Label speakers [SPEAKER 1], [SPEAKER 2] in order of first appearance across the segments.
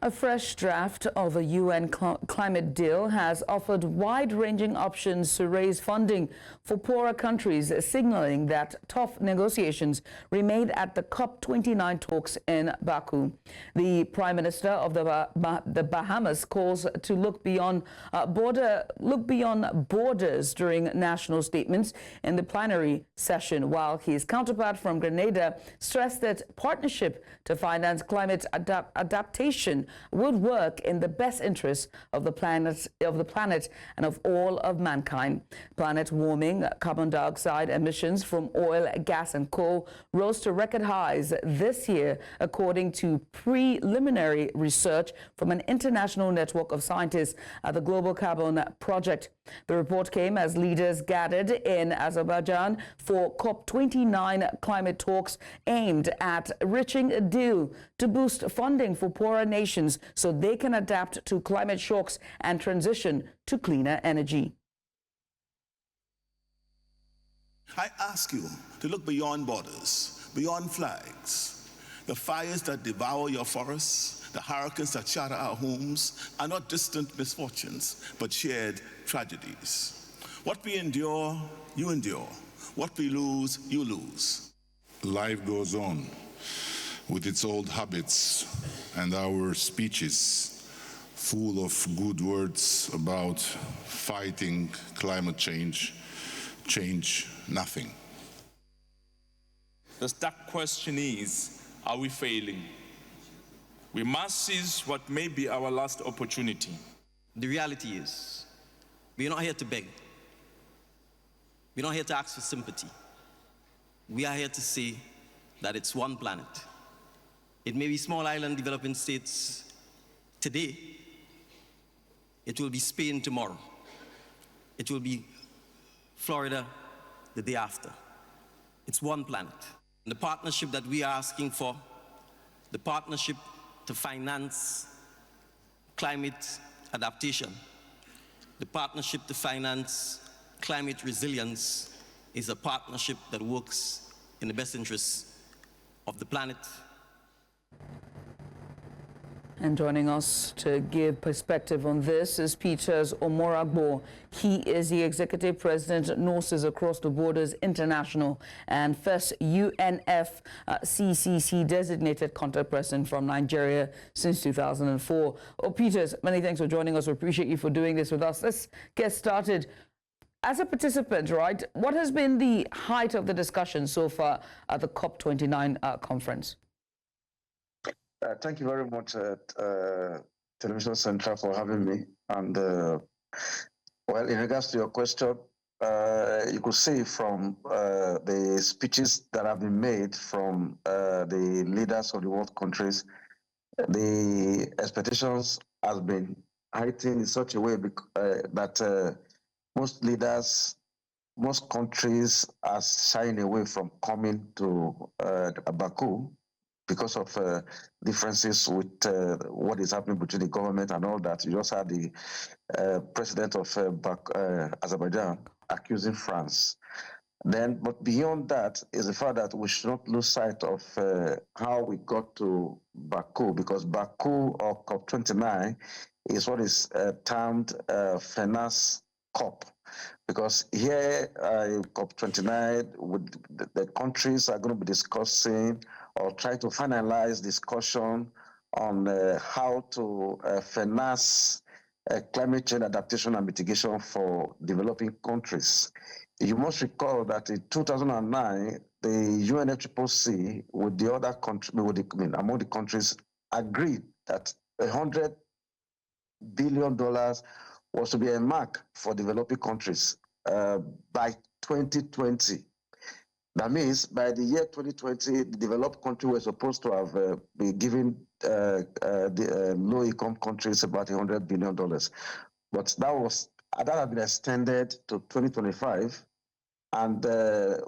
[SPEAKER 1] A fresh draft of a UN climate deal has offered wide-ranging options to raise funding for poorer countries, signaling that tough negotiations remain at the COP29 talks in Baku. The Prime Minister of the Bahamas calls to look beyond borders during national statements in the plenary session, while his counterpart from Grenada stressed that partnership to finance climate adaptation would work in the best interest of the planet and of all of mankind. Planet warming, carbon dioxide emissions from oil, gas and coal rose to record highs this year, according to preliminary research from an international network of scientists at the Global Carbon Project. The report came as leaders gathered in Azerbaijan for COP29 climate talks aimed at reaching a deal to boost funding for poorer nations so they can adapt to climate shocks and transition to cleaner energy.
[SPEAKER 2] I ask you to look beyond borders, beyond flags. The fires that devour your forests, the hurricanes that shatter our homes are not distant misfortunes, but shared tragedies. What we endure, you endure. What we lose, you lose.
[SPEAKER 3] Life goes on with its old habits, and our speeches full of good words about fighting climate change nothing.
[SPEAKER 4] The stark question is, are we failing? We must seize what may be our last opportunity.
[SPEAKER 5] The reality is, we're not here to beg. We're not here to ask for sympathy. We are here to say that it's one planet. It may be small island developing states today. It will be Spain tomorrow. It will be Florida the day after. It's one planet. And the partnership that we are asking for, the partnership to finance climate adaptation, the partnership to finance climate resilience, is a partnership that works in the best interests of the planet.
[SPEAKER 1] And joining us to give perspective on this is Peters Omoragbon. He is the Executive President, Nurses Across the Borders International, and first UNFCCC designated contact person from Nigeria since 2004. Peters, many thanks for joining us. We appreciate you for doing this with us. Let's get started. As a participant, right, what has been the height of the discussion so far at the COP29 conference?
[SPEAKER 6] Thank you very much, Television Central, for having me. And well, in regards to your question, you could see from the speeches that have been made from the leaders of the world countries, the expectations has been heightened in such a way that most leaders, most countries are shying away from coming to Baku because of differences with what is happening between the government and all that. You just had the president of Azerbaijan accusing France. But beyond that is the fact that we should not lose sight of how we got to Baku, because Baku, or COP29, is what is termed finance COP. Because here, COP29, the countries are going to be discussing or try to finalize discussion on how to finance climate change adaptation and mitigation for developing countries. You must recall that in 2009, the UNFCCC with the other countries, among the countries, agreed that $100 billion was to be a mark for developing countries by 2020. That means by the year 2020, the developed countries were supposed to have been giving the low-income countries about $100 billion. But that had been extended to 2025. And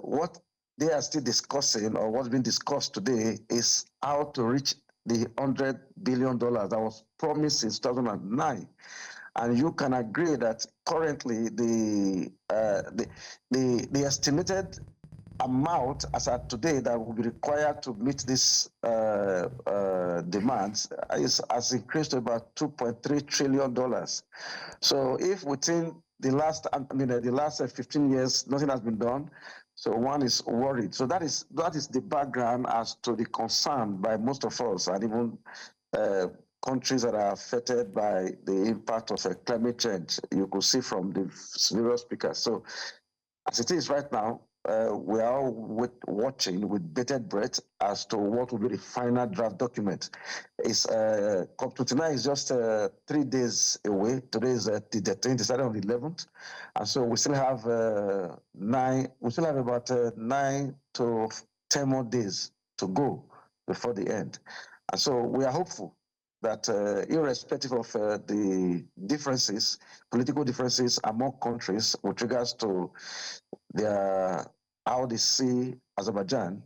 [SPEAKER 6] what they are still discussing, or what's been discussed today, is how to reach the $100 billion that was promised in 2009. And you can agree that currently the estimated amount as at today that will be required to meet these demands has increased to about $2.3 trillion. So if within the last, the last 15 years, nothing has been done, so one is worried. So that is the background as to the concern by most of us, and even countries that are affected by the impact of climate change. You could see from the various speakers. So as it is right now, we are all watching with bated breath as to what will be the final draft document. COP29 is just 3 days away. Today is the 10th, decided on the 11th, and so we still have about 9 to 10 more days to go before the end. And so we are hopeful that irrespective of the differences, political differences among countries with regards to how they see Azerbaijan,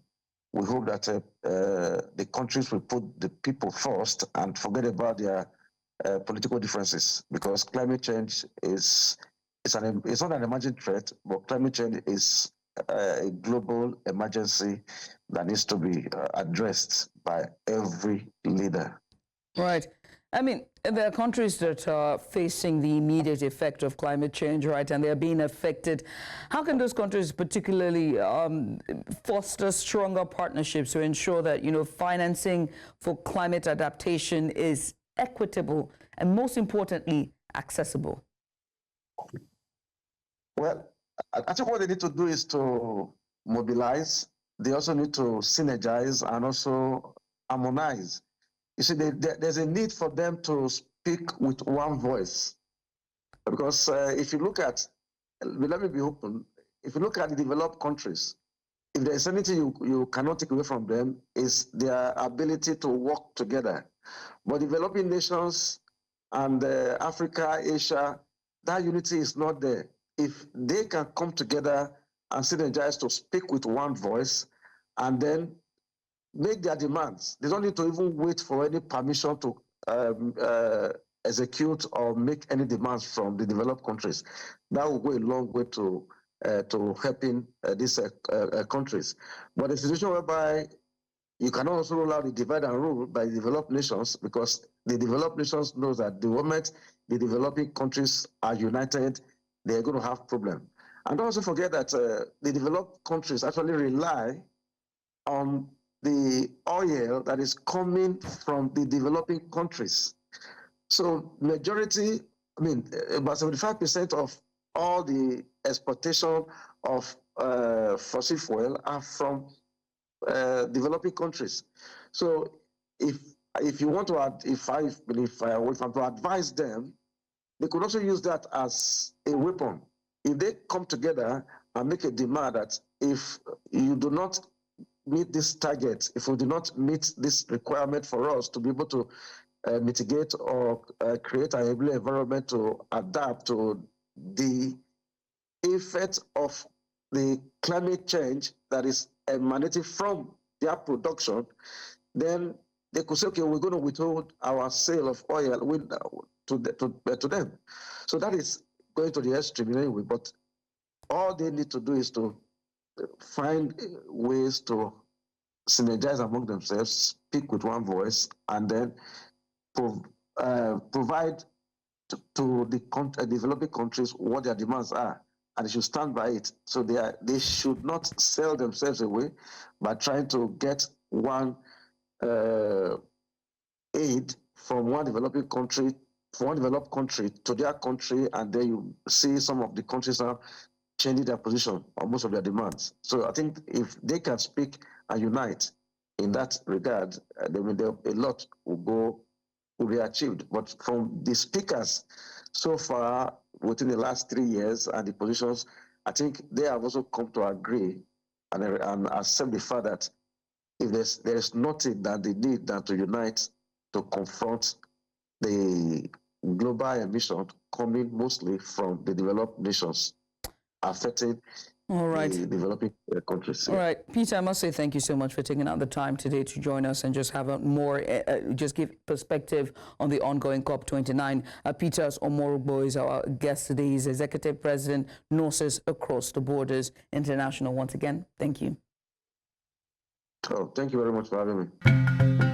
[SPEAKER 6] we hope that the countries will put the people first and forget about their political differences, because climate change it's not an emerging threat, but climate change is a global emergency that needs to be addressed by every leader.
[SPEAKER 1] Right. I mean, there are countries that are facing the immediate effect of climate change, right, and they're being affected. How can those countries particularly foster stronger partnerships to ensure that, financing for climate adaptation is equitable and, most importantly, accessible?
[SPEAKER 6] Well, I think what they need to do is to mobilize. They also need to synergize and also harmonize. You see, there's a need for them to speak with one voice. Because if you look at, let me be open, if you look at the developed countries, if there's anything you cannot take away from them, is their ability to work together. But developing nations and Africa, Asia, that unity is not there. If they can come together and synergize to speak with one voice and then make their demands, they don't need to even wait for any permission to execute or make any demands from the developed countries. That will go a long way to helping these countries. But the situation whereby you cannot also roll out the divide and rule by developed nations, because the developed nations know that the moment the developing countries are united, they're going to have problem. And don't also forget that the developed countries actually rely on the oil that is coming from the developing countries. So majority, about 75% of all the exportation of fossil fuel are from developing countries. So if you want to, if I'm to advise them, they could also use that as a weapon. If they come together and make a demand that if you do not meet this target, if we do not meet this requirement for us to be able to mitigate or create an enabling environment to adapt to the effect of the climate change that is emanating from their production, then they could say, okay, we're going to withhold our sale of oil to them. So that is going to the extreme anyway, but all they need to do is to find ways to synergize among themselves, speak with one voice, and then provide to the developing countries what their demands are, and they should stand by it. So they should not sell themselves away by trying to get one aid from one developed country to their country, and then you see some of the countries now changing their position on most of their demands. So I think if they can speak and unite in that regard, then a lot will be achieved. But from the speakers so far within the last 3 years and the positions, I think they have also come to agree and accept the fact that if there's nothing that they need than to unite to confront the global emission coming mostly from the developed nations, affecting
[SPEAKER 1] All right.
[SPEAKER 6] the developing countries.
[SPEAKER 1] All right, Peter, I must say thank you so much for taking out the time today to join us and just have a more, just give perspective on the ongoing COP29. Peters Omoragbon is our guest today. He's Executive President, Nurses Across the Borders International. Once again, thank you.
[SPEAKER 6] Oh, thank you very much for having me.